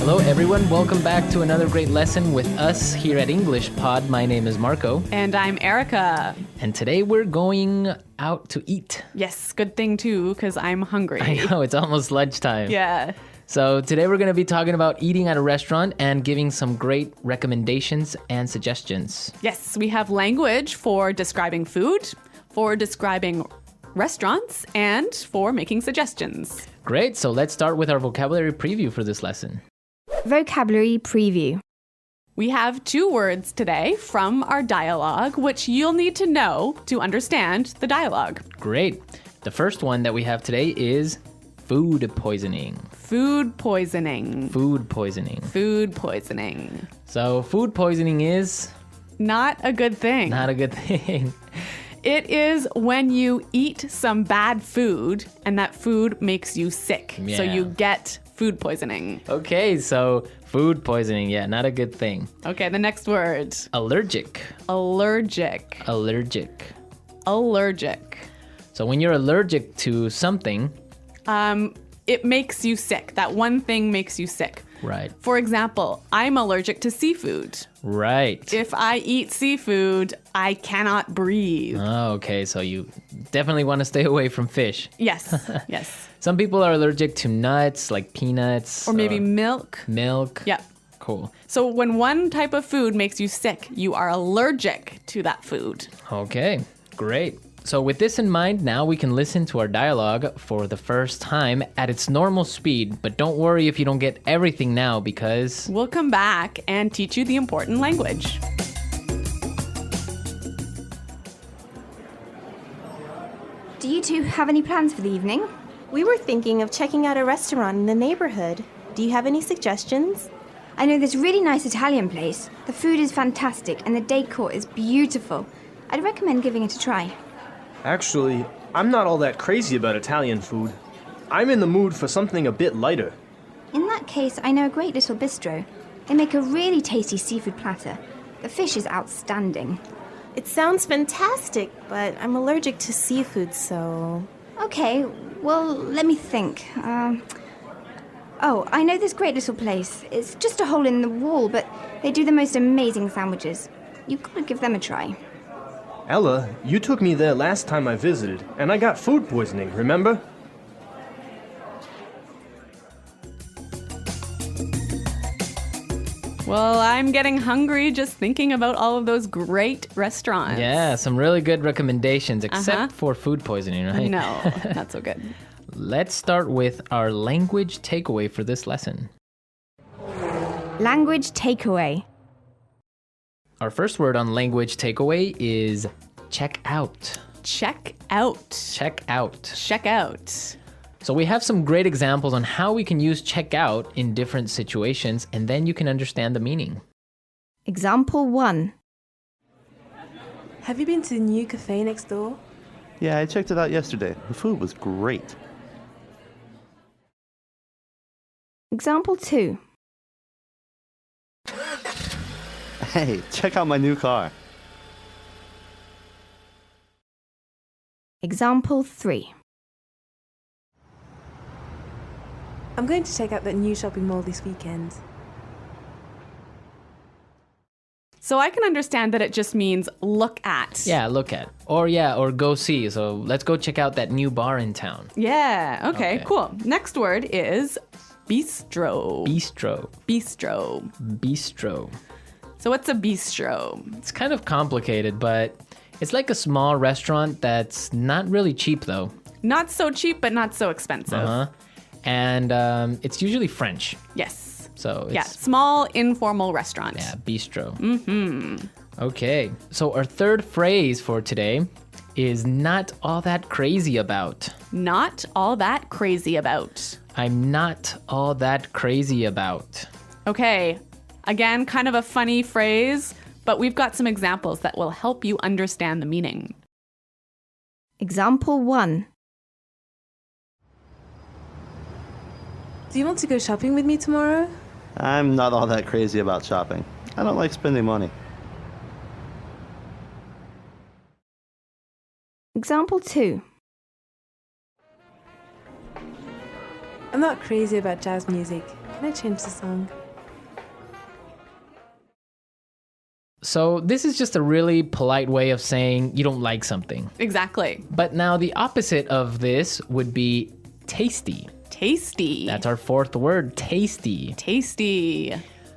Hello everyone, welcome back to another great lesson with us here at English Pod. My name is Marco. And I'm Erica. And today we're going out to eat. Yes, good thing too, because I'm hungry. I know, it's almost lunchtime. Yeah. So today we're going to be talking about eating at a restaurant and giving some great recommendations and suggestions. Yes, we have language for describing food, for describing restaurants, and for making suggestions. Great, so let's start with our vocabulary preview for this lesson. Vocabulary preview. We have 2 words today from our dialogue, which you'll need to know to understand the dialogue. Great. The first one that we have today is food poisoning. Food poisoning. Food poisoning. Food poisoning. So food poisoning is Not a good thing. not a good thing. It is when you eat some bad food and that food makes you sick. So Yeah. you get food poisoning. Okay, so food poisoning, yeah, not a good thing. Okay, the next word. Allergic. Allergic. Allergic. Allergic. So when you're allergic to something, It makes you sick. That one thing makes you sick. right, For example, I'm allergic to seafood. right. If I eat seafood, I cannot breathe. Oh, okay, so you definitely want to stay away from fish. Yes, yes. Some people are allergic to nuts, like peanuts. Or maybe milk. milk. Yeah. Cool. So when one type of food makes you sick, you are allergic to that food. Okay, great. So with this in mind, now we can listen to our dialogue for the first time at its normal speed. But don't worry if you don't get everything now because... We'll come back and teach you the important language. Do you two have any plans for the evening? We were thinking of checking out a restaurant in the neighborhood. Do you have any suggestions? I know this really nice Italian place. The food is fantastic and the decor is beautiful. I'd recommend giving it a try. Actually, I'm not all that crazy about Italian food. I'm in the mood for something a bit lighter. In that case, I know a great little bistro. They make a really tasty seafood platter. The fish is outstanding. It sounds fantastic, but I'm allergic to seafood, so... Okay, well, let me think. Oh, I know this great little place. It's just a hole in the wall, but they do the most amazing sandwiches. You've got to give them a try. Ella, you took me there last time I visited, and I got food poisoning, remember? Well, I'm getting hungry just thinking about all of those great restaurants. Yeah, some really good recommendations, except for food poisoning, right? No, not so good. Let's start with our language takeaway for this lesson. Language takeaway. Our first word on language takeaway is check out. Check out. Check out. Check out. So we have some great examples on how we can use check out in different situations, and then you can understand the meaning. Example 1. Have you been to the new cafe next door? Yeah, I checked it out yesterday. The food was great. Example 2. Hey, check out my new car. Example 3. I'm going to check out that new shopping mall this weekend. So I can understand that it just means look at. Yeah, look at. Or go see. So let's go check out that new bar in town. Yeah, okay, Okay. cool. Next word is bistro. Bistro. Bistro. Bistro. So what's a bistro? It's kind of complicated, but it's like a small restaurant that's not really cheap though. Not so cheap, but not so expensive. Uh-huh. And it's usually French. Yes. So it's Yeah, small informal restaurant. yeah, bistro. Mm-hmm. Okay. So our third phrase for today is not all that crazy about. Not all that crazy about. I'm not all that crazy about. Okay, again, kind of a funny phrase, but we've got some examples that will help you understand the meaning. Example 1. Do you want to go shopping with me tomorrow? I'm not all that crazy about shopping. I don't like spending money. Example 2. I'm not crazy about jazz music, Can I change the song? So this is just a really polite way of saying you don't like something. Exactly. But now the opposite of this would be tasty. Tasty. That's our fourth word, tasty. Tasty.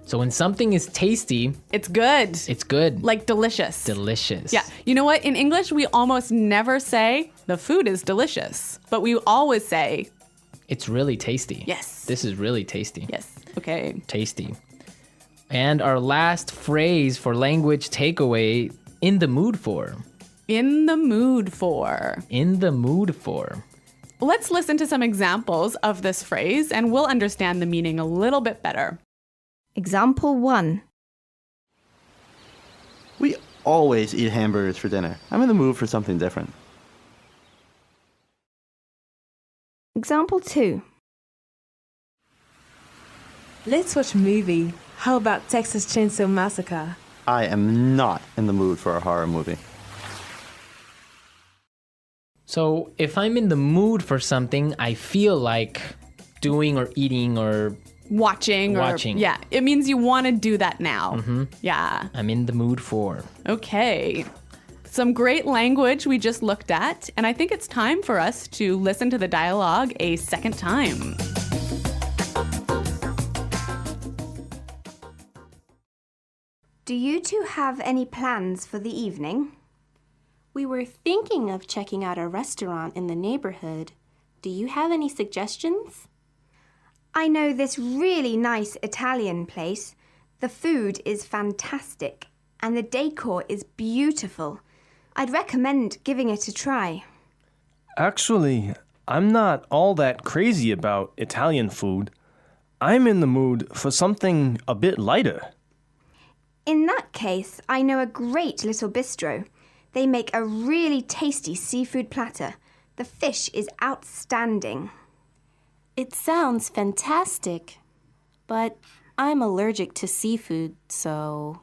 So when something is tasty, It's good. it's good. Like delicious. Delicious. Yeah. You know what? In English, we almost never say the food is delicious, but we always say, It's really tasty. yes. This is really tasty. Yes. Okay. Tasty. And our last phrase for language takeaway, in the mood for. In the mood for. In the mood for. Let's listen to some examples of this phrase and we'll understand the meaning a little bit better. Example 1. We always eat hamburgers for dinner. I'm in the mood for something different. Example 2. Let's watch a movie. How about Texas Chainsaw Massacre? I am not in the mood for a horror movie. So if I'm in the mood for something, I feel like doing or eating or Watching. Yeah. It means you want to do that now. Yeah. I'm in the mood for. Okay. Some great language we just looked at, and I think it's time for us to listen to the dialogue a second time. Do you two have any plans for the evening? We were thinking of checking out a restaurant in the neighborhood. Do you have any suggestions? I know this really nice Italian place. The food is fantastic and the decor is beautiful. I'd recommend giving it a try. Actually, I'm not all that crazy about Italian food. I'm in the mood for something a bit lighter. In that case, I know a great little bistro. They make a really tasty seafood platter. The fish is outstanding. It sounds fantastic, but I'm allergic to seafood, so...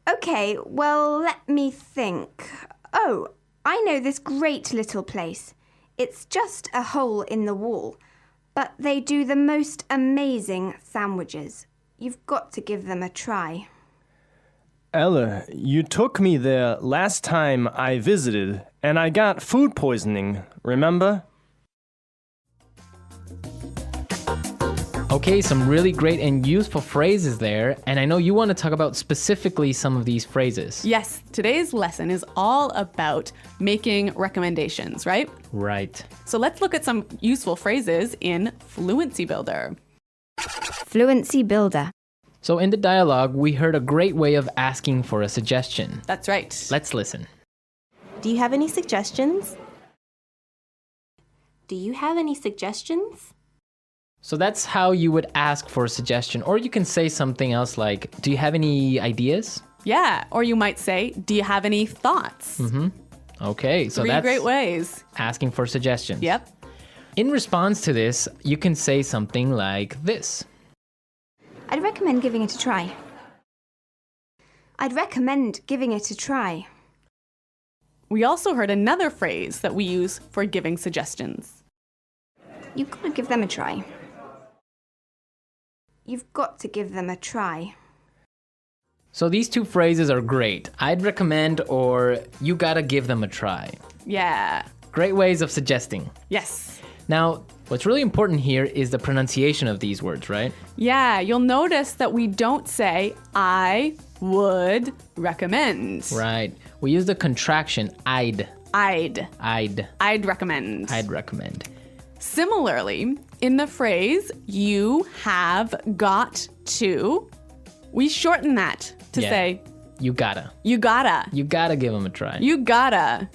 Okay, well, let me think. Oh, I know this great little place. It's just a hole in the wall, but they do the most amazing sandwiches. You've got to give them a try. Ella, you took me there last time I visited, and I got food poisoning, remember? Okay, some really great and useful phrases there, and I know you want to talk about specifically some of these phrases. Yes, today's lesson is all about making recommendations, right? Right. So let's look at some useful phrases in Fluency Builder. Fluency Builder. So in the dialogue, we heard a great way of asking for a suggestion. That's right. Let's listen. Do you have any suggestions? Do you have any suggestions? So that's how you would ask for a suggestion. Or you can say something else like, do you have any ideas? Yeah, or you might say, do you have any thoughts? Okay, so Three that's great ways. asking for suggestions. Yep. In response to this, you can say something like this. I'd recommend giving it a try. I'd recommend giving it a try. We also heard another phrase that we use for giving suggestions. You've got to give them a try. You've got to give them a try. So these two phrases are great. I'd recommend or you gotta give them a try. Yeah. Great ways of suggesting. Yes. Now, what's really important here is the pronunciation of these words, right? Yeah, you'll notice that we don't say, I would recommend. Right. We use the contraction I'd. I'd recommend. I'd recommend. Similarly, in the phrase, you have got to, we shorten that to say, You gotta. you gotta. You gotta give them a try. You gotta.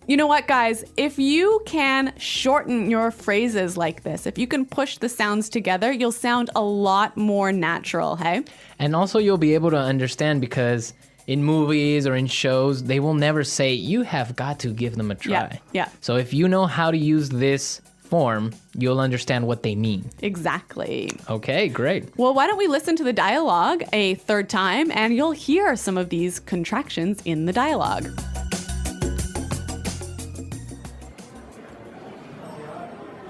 You know what, guys? If you can shorten your phrases like this, if you can push the sounds together, you'll sound a lot more natural, hey? And also you'll be able to understand because in movies or in shows, they will never say, you have got to give them a try. Yeah. So if you know how to use this form, you'll understand what they mean. Exactly. Okay, great. Well, why don't we listen to the dialogue a third time and you'll hear some of these contractions in the dialogue.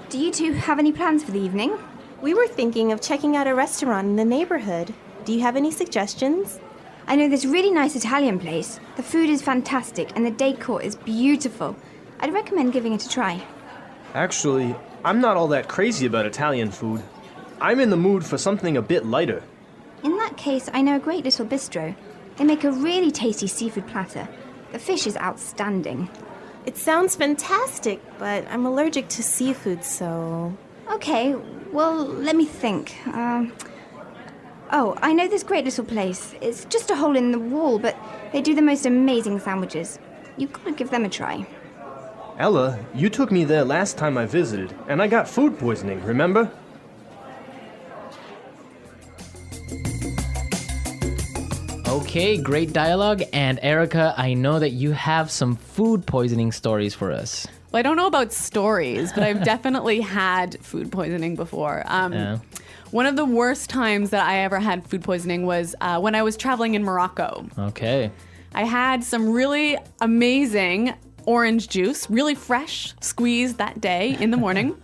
Do you two have any plans for the evening? We were thinking of checking out a restaurant in the neighborhood. Do you have any suggestions? I know this really nice Italian place. The food is fantastic and the decor is beautiful. I'd recommend giving it a try. Actually, I'm not all that crazy about Italian food. I'm in the mood for something a bit lighter. In that case, I know a great little bistro. They make a really tasty seafood platter. The fish is outstanding. It sounds fantastic, but I'm allergic to seafood, so... Okay, well, let me think. Oh, I know this great little place. It's just a hole in the wall, but they do the most amazing sandwiches. You've got to give them a try. Ella, you took me there last time I visited, and I got food poisoning, remember? Okay, great dialogue. And Erica, I know that you have some food poisoning stories for us. Well, I don't know about stories, but I've definitely had food poisoning before. Yeah. One of the worst times that I ever had food poisoning was when I was traveling in Morocco. Okay. I had some really amazing orange juice, really fresh, squeezed that day in the morning.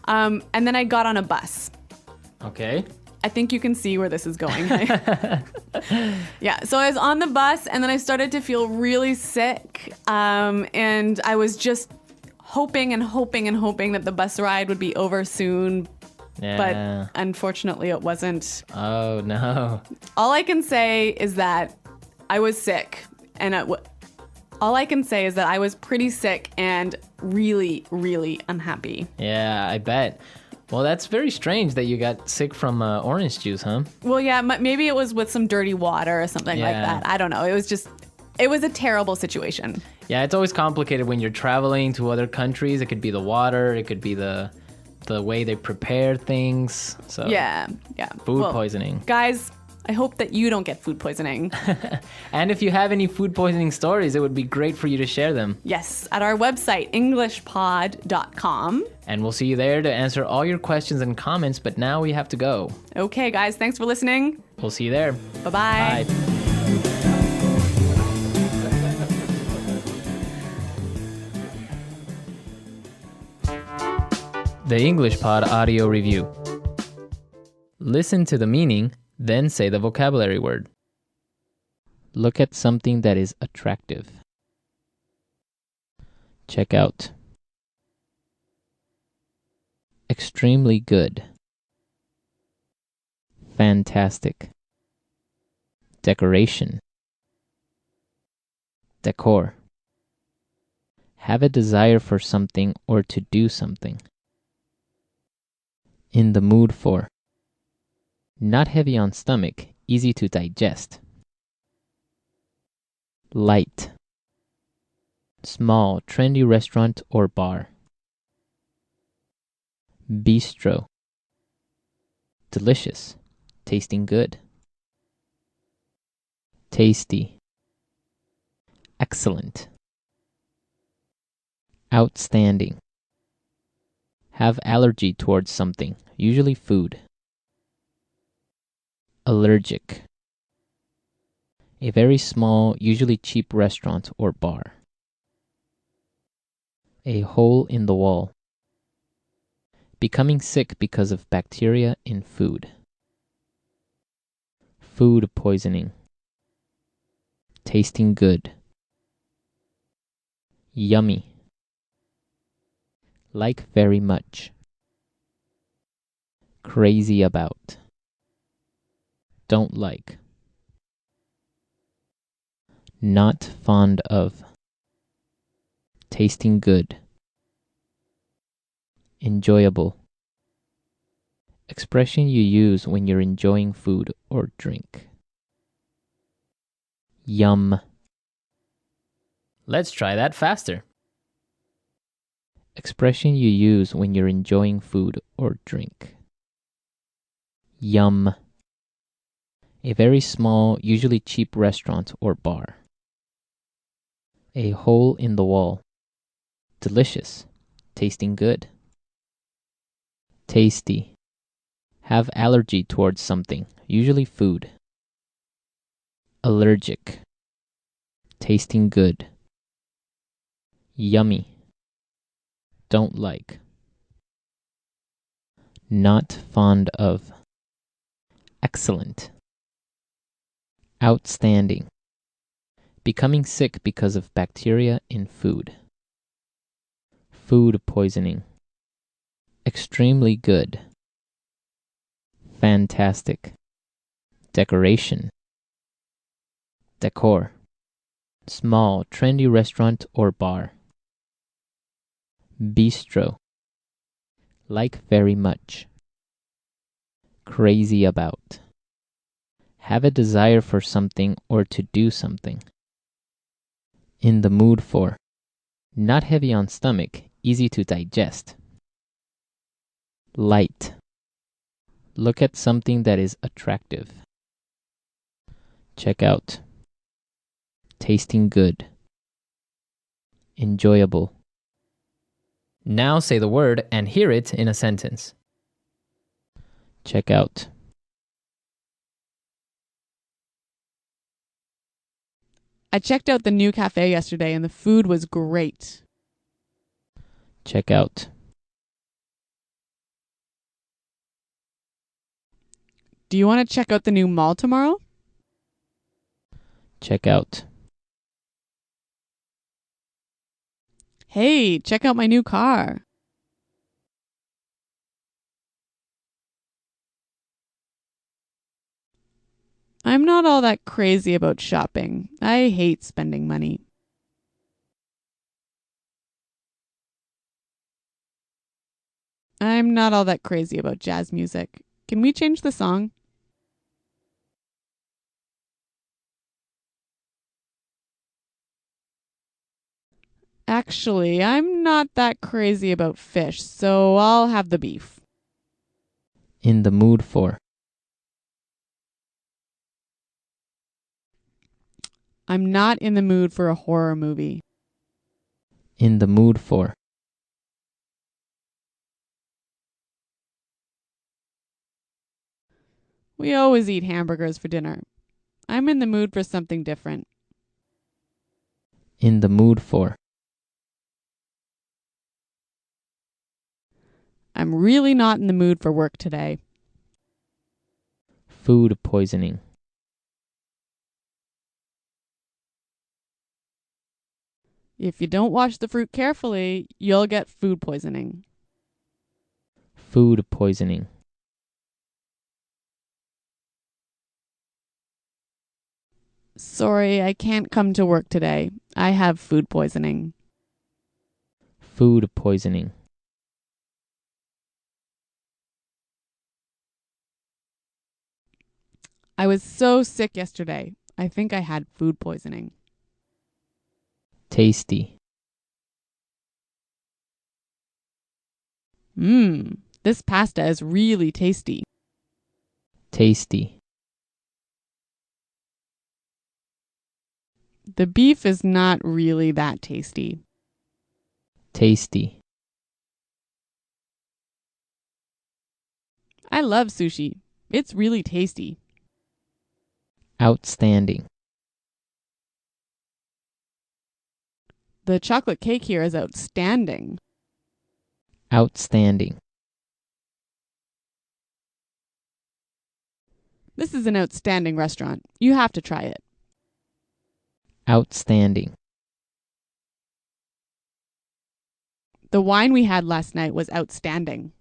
And then I got on a bus. Okay. I think you can see where this is going. Yeah, so I was on the bus and then I started to feel really sick. And I was just hoping that the bus ride would be over soon. Yeah. But unfortunately it wasn't. Oh, no. All I can say is that I was sick. And all I can say is that I was pretty sick and really, really unhappy. Yeah, I bet. Well, that's very strange that you got sick from orange juice, huh? Well, yeah, maybe it was with some dirty water or something like Yeah. that. I don't know. It was a terrible situation. Yeah, it's always complicated when you're traveling to other countries. It could be the water, it could be the way they prepare things. So Yeah. food poisoning. Guys, I hope that you don't get food poisoning. And if you have any food poisoning stories, it would be great for you to share them. Yes, at our website, englishpod.com. And we'll see you there to answer all your questions and comments, but now we have to go. Okay, guys, thanks for listening. We'll see you there. Bye-bye. Bye. The English Pod Audio Review. Listen to the meaning, then say the vocabulary word. Look at something that is attractive. Check out. Extremely good. Fantastic. Decoration. Decor. Have a desire for something or to do something. In the mood for. Not heavy on stomach, easy to digest. Light. Small, trendy restaurant or bar. Bistro. Delicious, tasting good. Tasty. Excellent. Outstanding. Have allergy towards something, usually food. Allergic. A very small, usually cheap restaurant or bar. A hole in the wall. Becoming sick because of bacteria in food. Food poisoning. Tasting good. Yummy. Like very much. Crazy about. Don't like. Not fond of. Tasting good. Enjoyable. Expression you use when you're enjoying food or drink. Yum. Let's try that faster. Expression you use when you're enjoying food or drink. Yum. A very small, usually cheap restaurant or bar. A hole in the wall. Delicious. Tasting good. Tasty. Have allergy towards something, usually food. Allergic. Tasting good. Yummy. Don't like. Not fond of. Excellent. Outstanding. Becoming sick because of bacteria in food. Food poisoning. Extremely good. Fantastic. Decoration. Decor. Small, trendy restaurant or bar. Bistro. Like very much. Crazy about. Have a desire for something or to do something. In the mood for. Not heavy on stomach, easy to digest. Light. Look at something that is attractive. Check out. Tasting good. Enjoyable. Now say the word and hear it in a sentence. Check out. I checked out the new cafe yesterday and the food was great. Check out. Do you want to check out the new mall tomorrow? Check out. Hey, check out my new car. I'm not all that crazy about shopping. I hate spending money. I'm not all that crazy about jazz music. Can we change the song? Actually, I'm not that crazy about fish, so I'll have the beef. In the mood for. I'm not in the mood for a horror movie. In the mood for. We always eat hamburgers for dinner. I'm in the mood for something different. In the mood for. I'm really not in the mood for work today. Food poisoning. If you don't wash the fruit carefully, you'll get food poisoning. Food poisoning. Sorry, I can't come to work today. I have food poisoning. Food poisoning. I was so sick yesterday. I think I had food poisoning. Tasty. This pasta is really tasty. Tasty. The beef is not really that tasty. Tasty. I love sushi. It's really tasty. Outstanding. The chocolate cake here is outstanding. Outstanding. This is an outstanding restaurant. You have to try it. Outstanding. The wine we had last night was outstanding.